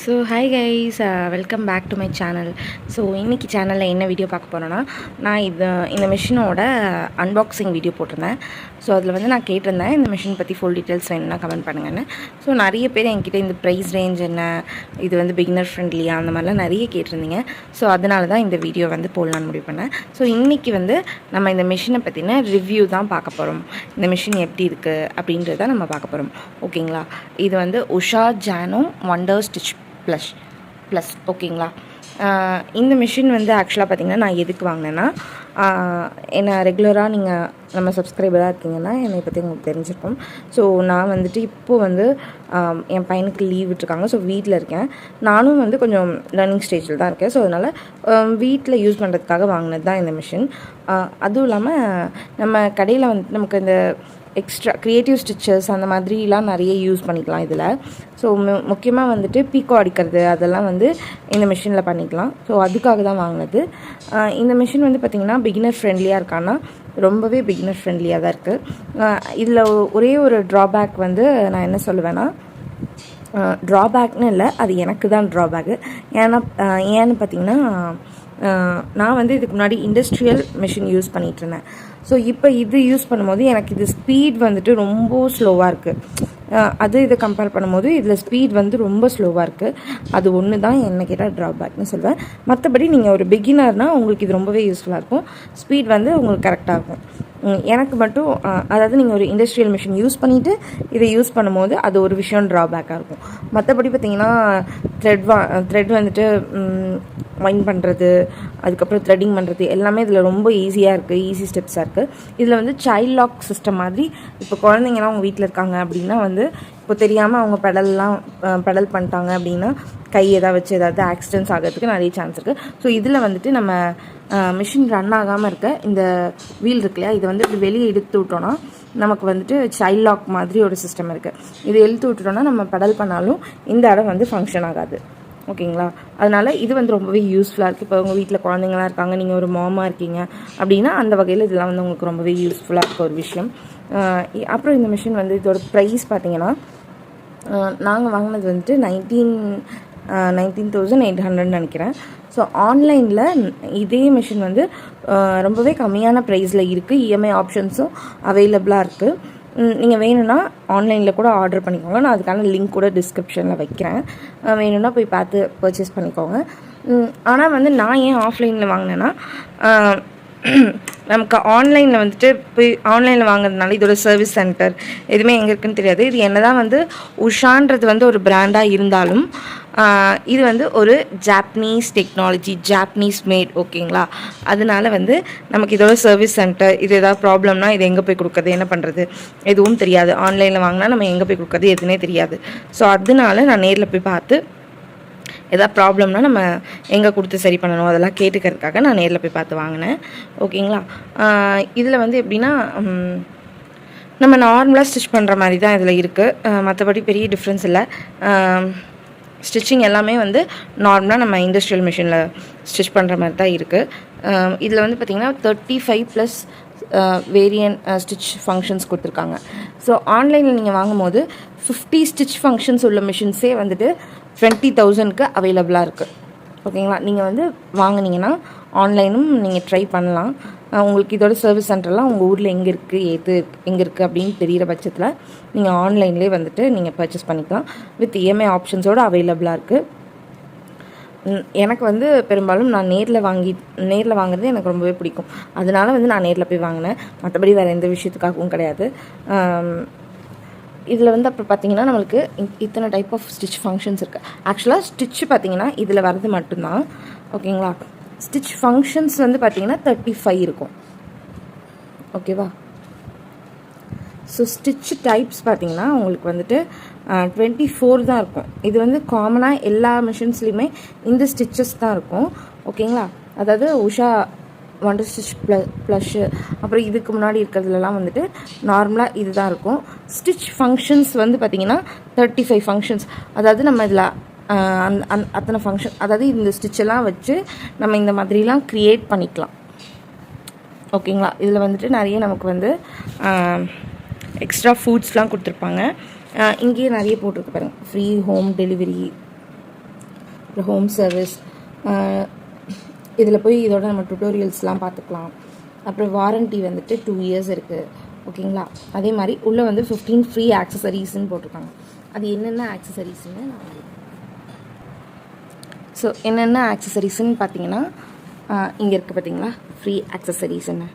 So hi guys, welcome back to my channel. So இன்றைக்கி சேனலில் என்ன வீடியோ பார்க்க போகிறேன்னா, நான் இந்த மிஷினோட அன்பாக்சிங் வீடியோ போட்டிருந்தேன். ஸோ அதில் வந்து நான் கேட்டிருந்தேன் இந்த மிஷின் பற்றி ஃபுல் டீட்டெயில்ஸ் வேணும்னா கமெண்ட் பண்ணுங்கன்னு. ஸோ நிறைய பேர் என்கிட்ட இந்த ப்ரைஸ் ரேஞ்ச் என்ன, இது வந்து பிகினர் ஃப்ரெண்ட்லியாக, அந்த மாதிரிலாம் நிறைய கேட்டிருந்தீங்க. ஸோ அதனால தான் இந்த வீடியோ வந்து போடலான்னு முடிவு பண்ணேன். ஸோ இன்றைக்கி வந்து நம்ம இந்த மிஷினை பற்றின ரிவ்யூ தான் பார்க்க போகிறோம். இந்த மிஷின் எப்படி இருக்குது அப்படின்றத நம்ம பார்க்க போகிறோம். ஓகேங்களா? இது வந்து உஷா ஜானோ வண்டர் ஸ்டிச் ப்ளஸ் ஓகேங்களா? இந்த மிஷின் வந்து ஆக்சுவலாக பார்த்திங்கன்னா நான் எதுக்கு வாங்கினேன்னா, என்னை ரெகுலராக நீங்கள் நம்ம சப்ஸ்கிரைபராக இருக்கீங்கன்னா என்னை பற்றி உங்களுக்கு தெரிஞ்சிருக்கும். ஸோ நான் வந்துட்டு இப்போது வந்து என் பையனுக்கு லீவ் விட்டுருக்காங்க. ஸோ வீட்டில் இருக்கேன். நானும் வந்து கொஞ்சம் லேர்னிங் ஸ்டேஜில் தான் இருக்கேன். ஸோ அதனால் வீட்டில் யூஸ் பண்ணுறதுக்காக வாங்கினது தான் இந்த மிஷின். அதுவும் இல்லாமல் நம்ம கடையில் வந்து நமக்கு இந்த எக்ஸ்ட்ரா க்ரியேட்டிவ் ஸ்டிச்சஸ் அந்த மாதிரிலாம் நிறைய யூஸ் பண்ணிக்கலாம் இதில். ஸோ முக்கியமாக வந்துட்டு பீக்கோ அடிக்கிறது அதெல்லாம் வந்து இந்த மிஷினில் பண்ணிக்கலாம். ஸோ அதுக்காக தான் வாங்கினது. இந்த மிஷின் வந்து பார்த்திங்கன்னா பிகினர் ஃப்ரெண்ட்லியாக இருக்கான்னா ரொம்பவே பிகினர் ஃப்ரெண்ட்லியாக தான் இருக்குது. இதில் ஒரே ஒரு ட்ராபேக் வந்து நான் என்ன சொல்லுவேன்னா, ட்ராபேக்னு இல்லை, அது எனக்கு தான் ட்ராபேக்கு. ஏன்னு பார்த்திங்கன்னா, நான் வந்து இதுக்கு முன்னாடி இண்டஸ்ட்ரியல் மிஷின் யூஸ் பண்ணிகிட்ருந்தேன். ஸோ இப்போ இது யூஸ் பண்ணும்போது எனக்கு இது ஸ்பீட் வந்துட்டு ரொம்ப ஸ்லோவாக இருக்குது. இதை கம்பேர் பண்ணும்போது இதில் ஸ்பீட் வந்து ரொம்ப ஸ்லோவாக இருக்குது. அது ஒன்று தான் என்ன கேட்டால் ட்ராபேக்னு சொல்வேன். மற்றபடி நீங்கள் ஒரு பிகினர்னால் உங்களுக்கு இது ரொம்பவே யூஸ்ஃபுல்லாக இருக்கும். ஸ்பீட் வந்து உங்களுக்கு கரெக்டாக இருக்கும். எனக்கு மட்டும் அதாவது நீங்கள் ஒரு இண்டஸ்ட்ரியல் மிஷின் யூஸ் பண்ணிவிட்டு இதை யூஸ் பண்ணும்போது அது ஒரு விஷயம் ட்ராபேக்காக இருக்கும். மற்றபடி பார்த்திங்கன்னா த்ரெட் வந்துட்டு வைண்ட் பண்ணுறது, அதுக்கப்புறம் த்ரெட்டிங் பண்ணுறது எல்லாமே இதில் ரொம்ப ஈஸியாக இருக்குது. ஈஸி ஸ்டெப்ஸாக இருக்குது. இதில் வந்து சைல்ட் லாக் சிஸ்டம் மாதிரி, இப்போ குழந்தைங்கலாம் அவங்க வீட்டில் இருக்காங்க அப்படின்னா வந்து இப்போ தெரியாமல் அவங்க பெடல் பண்ணிட்டாங்க அப்படின்னா கை எதாவது வச்சு ஏதாவது ஆக்சிடென்ட்ஸ் ஆகிறதுக்கு நிறைய சான்ஸ் இருக்குது. ஸோ இதில் வந்துட்டு நம்ம மிஷின் ரன் ஆகாமல் இருக்க இந்த வீல் இருக்கு இல்லையா, இதை வந்து வெளியே எடுத்து விட்டோன்னா நமக்கு வந்துட்டு சைல்ட் லாக் மாதிரி ஒரு சிஸ்டம் இருக்குது. இதை இழுத்து விட்டுட்டோன்னா நம்ம பெடல் பண்ணாலும் இந்த இடம் வந்து ஃபங்க்ஷன் ஆகாது. ஓகேங்களா? அதனால் இது வந்து ரொம்பவே யூஸ்ஃபுல்லாக இருக்குது. இப்போ உங்கள் வீட்டில் குழந்தைங்களாம் இருக்காங்க, நீங்கள் ஒரு மாமாக இருக்கீங்க அப்படின்னா அந்த வகையில் இதெல்லாம் வந்து உங்களுக்கு ரொம்பவே யூஸ்ஃபுல்லாக இருக்க ஒரு விஷயம். அப்புறம் இந்த மிஷின் வந்து இதோட ப்ரைஸ் பார்த்திங்கன்னா, நாங்கள் வாங்கினது வந்துட்டு 19,800 நினைக்கிறேன். ஸோ ஆன்லைனில் இதே மிஷின் வந்து ரொம்பவே கம்மியான ப்ரைஸில் இருக்குது. இஎம்ஐ ஆப்ஷன்ஸும் அவைலபிளாக இருக்குது. நீங்கள் வேணும்னா ஆன்லைனில் கூட ஆர்டர் பண்ணிக்கோங்க. நான் அதுக்கான லிங்க் கூட டிஸ்கிரிப்ஷனில் வைக்கிறேன். வேணும்னா போய் பார்த்து பர்ச்சேஸ் பண்ணிக்கோங்க. ஆனால் வந்து நான் ஏன் ஆஃப்லைனில் வாங்கினேன்னா, நமக்கு ஆன்லைனில் வந்துட்டு போய் ஆன்லைனில் வாங்குறதுனால இதோட சர்வீஸ் சென்டர் எதுவுமே எங்கே இருக்குன்னு தெரியாது. இது என்ன தான் வந்து உஷான்றது வந்து ஒரு பிராண்டாக இருந்தாலும் இது வந்து ஒரு ஜாப்பனீஸ் டெக்னாலஜி, ஜாப்பனீஸ் மேட். ஓகேங்களா? அதனால வந்து நமக்கு இதோட சர்வீஸ் சென்டர், இது ஏதாவது ப்ராப்ளம்னா இது எங்கே போய் கொடுக்குறது, என்ன பண்ணுறது எதுவும் தெரியாது. ஆன்லைனில் வாங்கினா நம்ம எங்கே போய் கொடுக்குறது எதுனே தெரியாது. ஸோ அதனால நான் நேரில் போய் பார்த்து எதாவது ப்ராப்ளம்னா நம்ம எங்கே கொடுத்து சரி பண்ணணும் அதெல்லாம் கேட்டுக்கிறதுக்காக நான் நேரில் போய் பார்த்து வாங்கினேன். ஓகேங்களா? இதில் வந்து எப்படின்னா, நம்ம நார்மலாக ஸ்டிச் பண்ணுற மாதிரி தான் இதில் இருக்குது. மற்றபடி பெரிய டிஃப்ரென்ஸ் இல்லை. ஸ்டிச்சிங் எல்லாமே வந்து நார்மலாக நம்ம இண்டஸ்ட்ரியல் மிஷினில் ஸ்டிச் பண்ணுற மாதிரி தான் இருக்குது. இதில் வந்து பார்த்திங்கன்னா 35+ வேரியன்ட் ஸ்டிச் ஃபங்க்ஷன்ஸ் கொடுத்துருக்காங்க. ஸோ ஆன்லைனில் நீங்கள் வாங்கும்போது 50 ஸ்டிச் ஃபங்க்ஷன்ஸ் உள்ள மிஷின்ஸே வந்துட்டு 20,000க்கு அவைலபிளாக இருக்குது. ஓகேங்களா? நீங்கள் வந்து வாங்கினீங்கன்னா ஆன்லைனும் நீங்கள் ட்ரை பண்ணலாம். உங்களுக்கு இதோட சர்வீஸ் சென்டர்லாம் உங்கள் ஊரில் எங்கே இருக்குது அப்படின்னு தெரிகிற பட்சத்தில் நீங்கள் ஆன்லைன்லேயே வந்துட்டு நீங்கள் பர்ச்சேஸ் பண்ணிக்கலாம். வித் இஎம்ஐ ஆப்ஷன்ஸோடு அவைலபிளாக இருக்குது. எனக்கு வந்து பெரும்பாலும் நான் நேரில் வாங்குறது எனக்கு ரொம்பவே பிடிக்கும். அதனால வந்து நான் நேரில் போய் வாங்கினேன். மற்றபடி வேறு எந்த விஷயத்துக்காகவும் கிடையாது. இதில் வந்து அப்புறம் பார்த்திங்கன்னா நம்மளுக்கு இத்தனை டைப் ஆஃப் ஸ்டிச் ஃபங்க்ஷன்ஸ் இருக்குது. ஆக்சுவலாக ஸ்டிச்சு பார்த்திங்கன்னா இதில் வரது மட்டும்தான். ஓகேங்களா? ஸ்டிச் ஃபங்க்ஷன்ஸ் வந்து பார்த்திங்கன்னா 35 இருக்கும். ஓகேவா? ஸோ ஸ்டிச் டைப்ஸ் பார்த்திங்கன்னா உங்களுக்கு வந்துட்டு 24 தான் இருக்கும். இது வந்து காமனாக எல்லா மிஷின்ஸ்லேயுமே இந்த ஸ்டிச்சஸ் தான் இருக்கும். ஓகேங்களா? அதாவது உஷா வண்டர் ஸ்டிச் ப்ளஷ்ஷு, அப்புறம் இதுக்கு முன்னாடி இருக்கிறதுலலாம் வந்துட்டு நார்மலாக இது தான் இருக்கும். ஸ்டிச் ஃபங்க்ஷன்ஸ் வந்து பார்த்திங்கன்னா 35 ஃபங்க்ஷன்ஸ். அதாவது நம்ம இதில் அத்தனை ஃபங்க்ஷன், அதாவது இந்த ஸ்டிச்செல்லாம் வச்சு நம்ம இந்த மாதிரிலாம் க்ரியேட் பண்ணிக்கலாம். ஓகேங்களா? இதில் வந்துட்டு நிறைய நமக்கு வந்து எக்ஸ்ட்ரா ஃபுட்ஸ்லாம் கொடுத்துருப்பாங்க. இங்கேயே நிறைய போட்டிருக்கு பாருங்கள், ஃப்ரீ ஹோம் டெலிவரி அப்புறம் ஹோம் சர்வீஸ், இதில் போய் இதோட நம்ம டுட்டோரியல்ஸ்லாம் பார்த்துக்கலாம். அப்புறம் வாரண்ட்டி வந்துட்டு 2 years இருக்குது. ஓகேங்களா? அதே மாதிரி உள்ளே வந்து 15 ஃப்ரீ ஆக்சசரிஸ்ன்னு போட்டிருக்காங்க. அது என்னென்ன ஆக்சசரிஸ்ன்னு ஸோ என்னென்ன ஆக்சசரிஸ்ன்னு பார்த்தீங்கன்னா இங்கே இருக்குது பார்த்தீங்களா, ஃப்ரீ ஆக்சசரிஸ்ன்னு.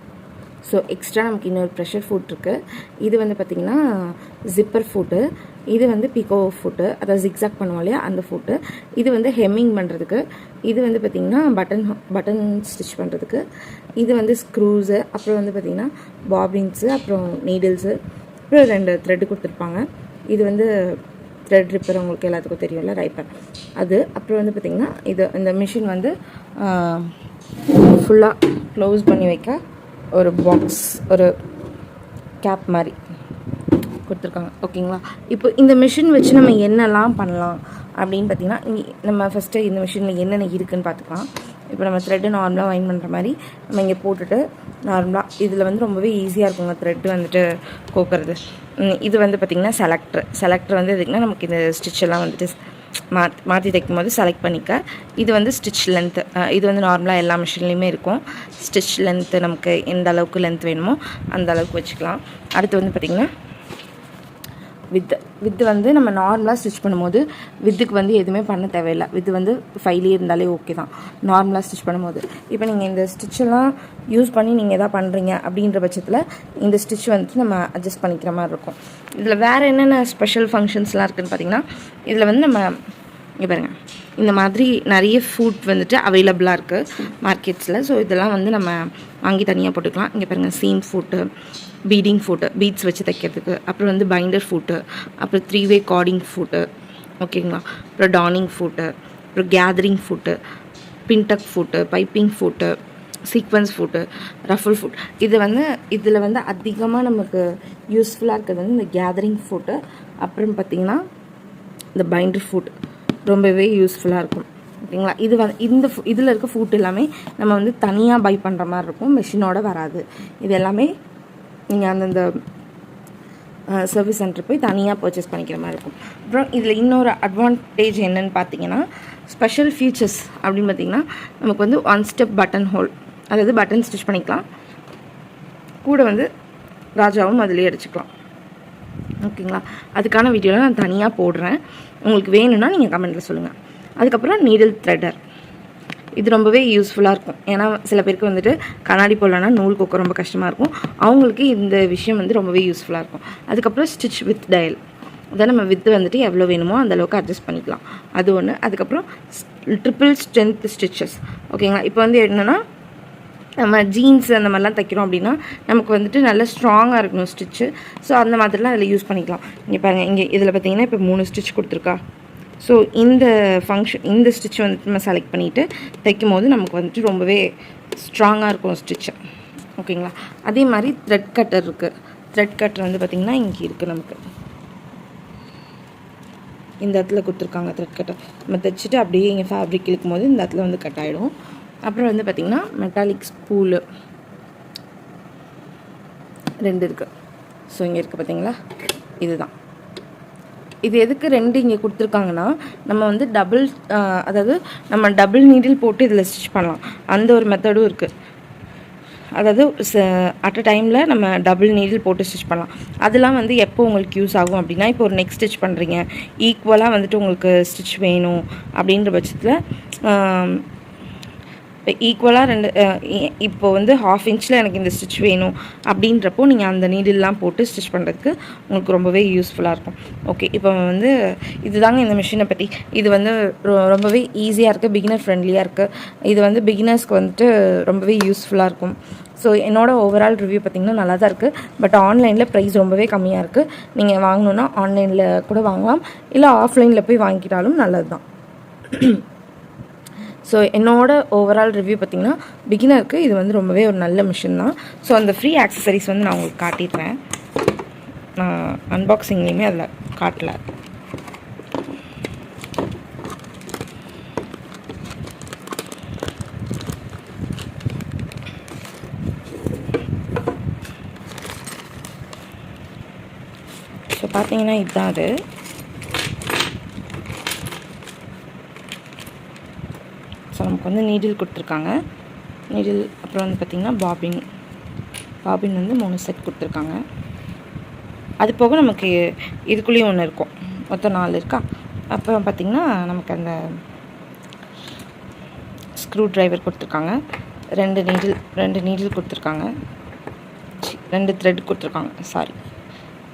ஸோ எக்ஸ்ட்ரா நமக்கு இன்னொரு ப்ரெஷர் ஃபுட் இருக்குது. இது வந்து பார்த்திங்கன்னா ஜிப்பர் ஃபுட்டு. இது வந்து பிகோ ஃபுட்டு, அதாவது ஜிக்ஸாக் பண்ணுவோம் இல்லையா அந்த ஃபுட்டு. இது வந்து ஹெம்மிங் பண்ணுறதுக்கு. இது வந்து பார்த்திங்கன்னா பட்டன் ஸ்டிச் பண்ணுறதுக்கு. இது வந்து ஸ்க்ரூஸு, அப்புறம் வந்து பார்த்திங்கன்னா பாபின்ஸு, அப்புறம் நீடில்ஸு, அப்புறம் 2 த்ரெட்டு கொடுத்துருப்பாங்க. இது வந்து த்ரெட் ரிப்பர், உங்களுக்கு எல்லாத்துக்கும் தெரியும்ல, ரைப்பர் அது. அப்புறம் வந்து பார்த்திங்கன்னா இந்த மிஷின் வந்து ஃபுல்லாக க்ளோஸ் பண்ணி வைக்க ஒரு பாக்ஸ், ஒரு கேப் மாதிரி கொடுத்துருக்காங்க. ஓகேங்களா? இப்போ இந்த மிஷின் வச்சு நம்ம என்னெல்லாம் பண்ணலாம் அப்படின்னு பார்த்திங்கன்னா, நம்ம ஃபஸ்ட்டு இந்த மிஷினில் என்னென்ன இருக்குதுன்னு பார்த்துக்கலாம். இப்போ நம்ம த்ரெட்டு நார்மலாக வைண்ட் பண்ணுற மாதிரி நம்ம இங்கே போட்டுட்டு நார்மலாக இதில் வந்து ரொம்பவே ஈஸியாக இருக்குங்க த்ரெட்டு வந்துட்டு கோக்கிறது. இது வந்து பார்த்திங்கன்னா செலக்டர் வந்து எதுக்குன்னா நமக்கு இந்த ஸ்டிச்செல்லாம் வந்துட்டு மாற்றி தைக்கும் போது செலக்ட் பண்ணிக்க. இது வந்து ஸ்டிச் லென்த்து. இது வந்து நார்மலாக எல்லா மிஷின்லேயுமே இருக்கும். ஸ்டிச் லென்த்து நமக்கு எந்த அளவுக்கு லென்த் வேணுமோ அந்த அளவுக்கு வச்சுக்கலாம். அடுத்து வந்து பார்த்திங்கன்னா வித்து வந்து நம்ம நார்மலாக ஸ்டிச் பண்ணும்போது வித்துக்கு வந்து எதுவுமே பண்ண தேவையில்லை. வித்து வந்து 5 இருந்தாலே ஓகே தான் நார்மலாக ஸ்டிச் பண்ணும்போது. இப்போ நீங்கள் இந்த ஸ்டிச்செல்லாம் யூஸ் பண்ணி நீங்கள் எதாவது பண்ணுறீங்க அப்படின்ற பட்சத்தில் இந்த ஸ்டிச் வந்துட்டு நம்ம அட்ஜஸ்ட் பண்ணிக்கிற மாதிரி இருக்கும். இதில் வேறு என்னென்ன ஸ்பெஷல் ஃபங்க்ஷன்ஸ்லாம் இருக்குதுன்னு பார்த்திங்கன்னா, இதில் வந்து நம்ம இங்கே பாருங்கள், இந்த மாதிரி நிறைய ஃபுட் வந்துட்டு அவைலபிளாக இருக்குது மார்க்கெட்ஸில். ஸோ இதெல்லாம் வந்து நம்ம வாங்கி தனியாக போட்டுக்கலாம். இங்கே பாருங்கள், seam foot, beading foot, beads வச்சு தைக்கிறதுக்கு, அப்புறம் வந்து பைண்டர் ஃபுட்டு, அப்புறம் 3-way கார்டிங் ஃபுட்டு, ஓகேங்களா, அப்புறம் டானிங் ஃபுட்டு, அப்புறம் gathering foot, pintuck foot, piping foot, sequence foot, ruffle foot. இதில் வந்து அதிகமாக நமக்கு யூஸ்ஃபுல்லாக இருக்கிறது வந்து இந்த கேதரிங் ஃபுட்டு, அப்புறம் பார்த்திங்கன்னா இந்த பைண்டர் ஃபுட் ரொம்பவே யூஸ்ஃபுல்லாக இருக்கும். ஓகேங்களா? இது வந்து இதில் இருக்க ஃபுட் எல்லாமே நம்ம வந்து தனியாக பை பண்ணுற மாதிரி இருக்கும், மிஷினோட வராது. இது எல்லாமே நீங்கள் அந்தந்த சர்வீஸ் சென்டர் போய் தனியாக பர்ச்சேஸ் பண்ணிக்கிற மாதிரி இருக்கும். அப்புறம் இதில் இன்னொரு அட்வான்டேஜ் என்னென்னு பார்த்தீங்கன்னா, ஸ்பெஷல் ஃபீச்சர்ஸ் அப்படின்னு பார்த்திங்கன்னா, நமக்கு வந்து 1 step பட்டன் ஹோல், அதாவது பட்டன் ஸ்டிச் பண்ணிக்கலாம். கூட வந்து ராஜாவும் அதிலே அடிச்சுக்கலாம். ஓகேங்களா? அதுக்கான வீடியோவில் நான் தனியாக போடுறேன். உங்களுக்கு வேணும்னா நீங்கள் கமெண்ட்டில் சொல்லுங்கள். அதுக்கப்புறம் நீடில் த்ரெட்டர், இது ரொம்பவே யூஸ்ஃபுல்லாக இருக்கும். ஏன்னா சில பேருக்கு வந்துட்டு கண்ணாடி போடலன்னா நூல் கோக்க ரொம்ப கஷ்டமாக இருக்கும். அவங்களுக்கு இந்த விஷயம் வந்து ரொம்பவே யூஸ்ஃபுல்லாக இருக்கும். அதுக்கப்புறம் ஸ்டிச் வித் டயல், அதான் நம்ம வித்து வந்துட்டு எவ்வளோ வேணுமோ அந்தளவுக்கு அட்ஜஸ்ட் பண்ணிக்கலாம், அது ஒன்று. அதுக்கப்புறம் ட்ரிபிள் ஸ்ட்ரென்த் ஸ்டிச்சஸ், ஓகேங்களா? இப்போ வந்து என்னென்னா, நம்ம ஜீன்ஸ் அந்த மாதிரிலாம் தைக்கிறோம் அப்படின்னா நமக்கு வந்துட்டு நல்லா ஸ்ட்ராங்காக இருக்கணும் ஸ்டிச்சு. ஸோ அந்த மாதிரிலாம் அதில் யூஸ் பண்ணிக்கலாம். இங்கே பாருங்கள், இங்கே இதில் பார்த்திங்கன்னா இப்போ 3 ஸ்டிச் கொடுத்துருக்கா. ஸோ இந்த ஸ்டிச் வந்துட்டு நம்ம செலக்ட் பண்ணிவிட்டு தைக்கும் போது நமக்கு வந்துட்டு ரொம்பவே ஸ்ட்ராங்காக இருக்கும் ஸ்டிச்சு. ஓகேங்களா? அதே மாதிரி த்ரெட் கட்டர் இருக்குது. த்ரெட் கட்டர் வந்து பார்த்திங்கன்னா இங்கே இருக்குது, நமக்கு இந்த இடத்துல கொடுத்துருக்காங்க த்ரெட் கட்டர். நம்ம தைச்சிட்டு அப்படியே இங்கே ஃபேப்ரிக் இழுக்கும் போது இந்த இடத்துல வந்து கட் ஆகிடும். அப்புறம் வந்து பார்த்திங்கன்னா மெட்டாலிக் ஸ்பூலு 2 இருக்குது. ஸோ இங்கே இருக்குது பார்த்திங்களா, இதுதான். இது எதுக்கு 2 இங்கே கொடுத்துருக்காங்கன்னா, நம்ம வந்து அதாவது நம்ம டபுள் நீடில் போட்டு இதில் ஸ்டிச் பண்ணலாம், அந்த ஒரு மெத்தடும் இருக்குது. அதாவது அட் அ டைமில் நம்ம டபுள் நீடில் போட்டு ஸ்டிச் பண்ணலாம். அதெல்லாம் வந்து எப்போ உங்களுக்கு யூஸ் ஆகும் அப்படின்னா, இப்போ ஒரு நெக் ஸ்டிச் பண்ணுறீங்க, ஈக்குவலாக வந்துட்டு உங்களுக்கு ஸ்டிச் வேணும் அப்படின்ற பட்சத்தில் ஈக்குவலாக இப்போ வந்து 1/2 inch எனக்கு இந்த ஸ்டிச் வேணும் அப்படின்றப்போ நீங்கள் அந்த நீடில்லாம் போட்டு ஸ்டிச் பண்ணுறதுக்கு உங்களுக்கு ரொம்பவே யூஸ்ஃபுல்லாக இருக்கும். ஓகே, இப்போ வந்து இதுதாங்க இந்த மிஷினை பற்றி. இது வந்து ரொம்பவே ஈஸியாக இருக்குது, பிகினர் ஃப்ரெண்ட்லியாக இருக்குது. இது வந்து பிகினர்ஸ்க்கு வந்துட்டு ரொம்பவே யூஸ்ஃபுல்லாக இருக்கும். ஸோ என்னோடய ஓவரால் ரிவ்யூ பார்த்திங்கன்னா நல்லா தான் இருக்குது. பட் ஆன்லைனில் ப்ரைஸ் ரொம்பவே கம்மியாக இருக்குது. நீங்கள் வாங்கணுன்னா ஆன்லைனில் கூட வாங்கலாம், இல்லை ஆஃப்லைனில் போய் வாங்கிட்டாலும் நல்லது தான். ஸோ என்னோட ஓவரால் ரிவ்யூ பார்த்திங்கன்னா, பிகினருக்கு இது வந்து ரொம்பவே ஒரு நல்ல மிஷின் தான். ஸோ அந்த ஃப்ரீ ஆக்சசரிஸ் வந்து நான் உங்களுக்கு காட்டிடுறேன். நான் அன்பாக்சிங்லேயுமே அதில் காட்டல. ஸோ பார்த்தீங்கன்னா இதுதான் அது. நமக்கு வந்து நீடில் கொடுத்துருக்காங்க. நீடில் அப்புறம் வந்து பார்த்திங்கன்னா பாபின் வந்து 3 செட் கொடுத்துருக்காங்க. அது போக நமக்கு இதுக்குள்ளேயும் ஒன்று இருக்கும், மொத்தம் 4 இருக்கா. அப்புறம் பார்த்திங்கன்னா நமக்கு அந்த ஸ்க்ரூ ட்ரைவர் கொடுத்துருக்காங்க. 2 நீடில் கொடுத்துருக்காங்க. 2 த்ரெட் கொடுத்துருக்காங்க. சாரி,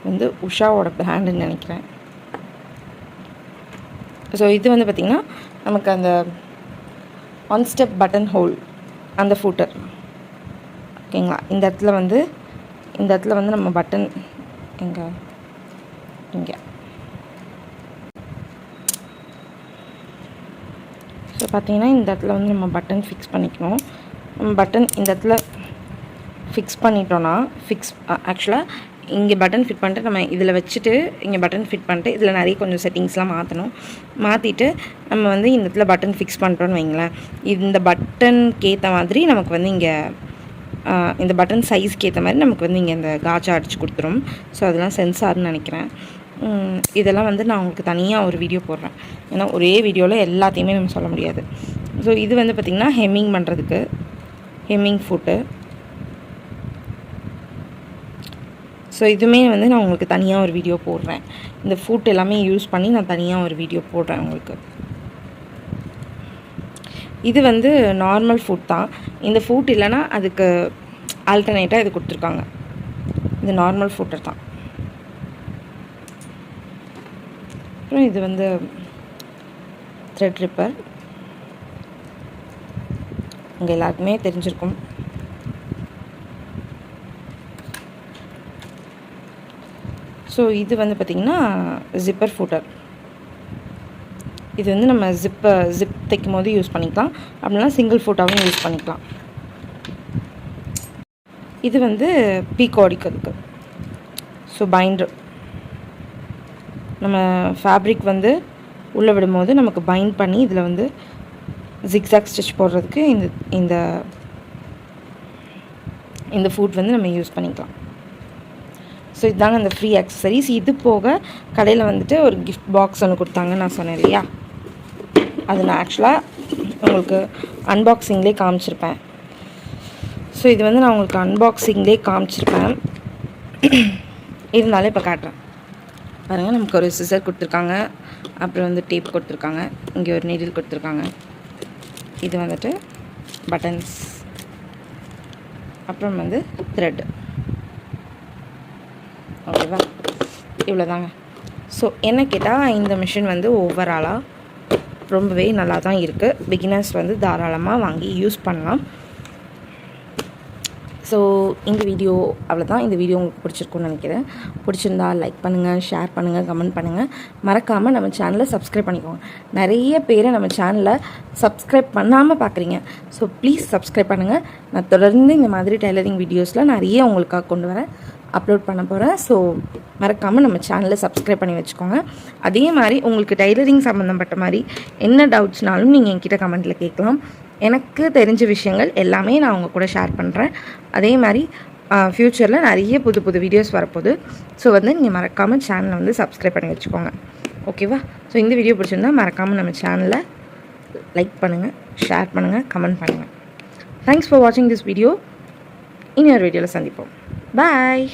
வந்து உஷாவோட பிராண்டுன்னு நினைக்கிறேன். ஸோ இது வந்து பார்த்திங்கன்னா நமக்கு அந்த 1 ஸ்டெப் பட்டன் ஹோல், அந்த ஃபூட்டர் ஓகேங்களா. இந்த இடத்துல வந்து நம்ம பட்டன் இங்கே ஸோ பார்த்திங்கன்னா இந்த இடத்துல வந்து நம்ம பட்டன் ஃபிக்ஸ் பண்ணிக்கணும். நம்ம பட்டன் இந்த இடத்துல ஃபிக்ஸ் பண்ணிட்டோன்னா ஆக்சுவலாக இங்கே பட்டன் ஃபிட் பண்ணிட்டு நம்ம இதில் வச்சுட்டு இங்கே பட்டன் ஃபிட் பண்ணிட்டு இதில் நிறைய கொஞ்சம் செட்டிங்ஸ்லாம் மாற்றிட்டு நம்ம வந்து இந்த இடத்துல பட்டன் ஃபிக்ஸ் பண்ணுறோன்னு வைங்களேன். இந்த பட்டனுக்கு ஏற்ற மாதிரி நமக்கு வந்து இங்கே இந்த பட்டன் சைஸ்க்கு ஏற்ற மாதிரி நமக்கு வந்து இங்கே இந்த காஜா அடித்து கொடுத்துரும். ஸோ அதெல்லாம் சென்சார்னு நினைக்கிறேன். இதெல்லாம் வந்து நான் உங்களுக்கு தனியாக ஒரு வீடியோ போடுறேன், ஏன்னா ஒரே வீடியோவில் எல்லாத்தையுமே நம்ம சொல்ல முடியாது. ஸோ இது வந்து பார்த்திங்கன்னா ஹெம்மிங் பண்ணுறதுக்கு ஹெம்மிங் ஃபுட்டு. ஸோ இதுவுமே வந்து நான் உங்களுக்கு தனியாக ஒரு வீடியோ போடுறேன். இந்த ஃபுட் எல்லாமே யூஸ் பண்ணி நான் தனியாக ஒரு வீடியோ போடுறேன் உங்களுக்கு. இது வந்து நார்மல் ஃபுட் தான். இந்த ஃபுட் இல்லைன்னா அதுக்கு ஆல்டர்னேட்டாக இது கொடுத்துருக்காங்க. இது நார்மல் ஃபுட்டர் தான். அப்புறம் இது வந்து த்ரெட் ரிப்பர், உங்கள் எல்லாருக்குமே தெரிஞ்சிருக்கும். ஸோ இது வந்து பார்த்திங்கன்னா ஜிப்பர் ஃபூட்டர். இது வந்து நம்ம ஜிப் தைக்கும் போது யூஸ் பண்ணிக்கலாம், அப்படின்னா சிங்கிள் ஃபூட்டாகவும் யூஸ் பண்ணிக்கலாம். இது வந்து பீக்கோ அடிக்கிறதுக்கு. ஸோ பைண்டர், நம்ம ஃபேப்ரிக் வந்து உள்ளே விடும்போது நமக்கு பைண்ட் பண்ணி இதில் வந்து ஜிக்ஸாக் ஸ்டிச் போடுறதுக்கு இந்த ஃபுட் வந்து நம்ம யூஸ் பண்ணிக்கலாம். ஸோ இதுதாங்க அந்த ஃப்ரீ ஆக்சசரிஸ். இது போக கடையில் வந்துட்டு ஒரு கிஃப்ட் பாக்ஸ் ஒன்று கொடுத்தாங்கன்னு நான் சொன்னேன் இல்லையா, அது நான் ஆக்சுவலாக உங்களுக்கு அன்பாக்சிங்லேயே காமிச்சிருப்பேன். ஸோ இது வந்து நான் உங்களுக்கு அன்பாக்சிங்லேயே காமிச்சிருப்பேன், இருந்தாலும் இப்போ காட்டுறேன் பாருங்கள். நமக்கு ஒரு சிசர் கொடுத்துருக்காங்க, அப்புறம் வந்து டேப் கொடுத்துருக்காங்க, இங்கே ஒரு நீடில் கொடுத்துருக்காங்க. இது வந்துட்டு பட்டன்ஸ், அப்புறம் வந்து த்ரெட். ஓகேவா, இவ்வளோதாங்க. ஸோ என்ன கேட்டால் இந்த மிஷின் வந்து ஓவராலாக ரொம்பவே நல்லா தான் இருக்குது. பிகினர்ஸ் வந்து தாராளமாக வாங்கி யூஸ் பண்ணலாம். ஸோ இந்த வீடியோ அவ்வளோதான். இந்த வீடியோ உங்களுக்கு பிடிச்சிருக்குன்னு நினைக்கிறேன். பிடிச்சிருந்தா லைக் பண்ணுங்கள், ஷேர் பண்ணுங்கள், கமெண்ட் பண்ணுங்கள். மறக்காமல் நம்ம சேனலை சப்ஸ்கிரைப் பண்ணிக்கோங்க. நிறைய பேரை நம்ம சேனலை சப்ஸ்கிரைப் பண்ணாமல் பார்க்குறீங்க. ஸோ ப்ளீஸ் சப்ஸ்கிரைப் பண்ணுங்கள். நான் தொடர்ந்து இந்த மாதிரி டெய்லரிங் வீடியோஸில் நிறைய உங்களுக்காக கொண்டு வரேன், அப்லோட் பண்ண போகிறேன். ஸோ மறக்காமல் நம்ம சேனலை சப்ஸ்கிரைப் பண்ணி வச்சுக்கோங்க. அதே மாதிரி உங்களுக்கு டைலரிங் சம்மந்தப்பட்ட மாதிரி என்ன டவுட்ஸ்னாலும் நீங்கள் என்கிட்ட கமெண்ட்டில் கேட்கலாம். எனக்கு தெரிஞ்ச விஷயங்கள் எல்லாமே நான் உங்கள் கூட ஷேர் பண்ணுறேன். அதே மாதிரி ஃப்யூச்சரில் நிறைய புது வீடியோஸ் வரப்போகுது. ஸோ வந்து நீங்கள் மறக்காமல் சேனலை வந்து சப்ஸ்கிரைப் பண்ணி வச்சுக்கோங்க. ஓகேவா? ஸோ இந்த வீடியோ பிடிச்சிருந்தா மறக்காமல் நம்ம சேனலை லைக் பண்ணுங்கள், ஷேர் பண்ணுங்கள், கமெண்ட் பண்ணுங்கள். தேங்க்ஸ் ஃபார் வாட்சிங் திஸ் வீடியோ. இன்னொரு வீடியோவில் சந்திப்போம். பாய்.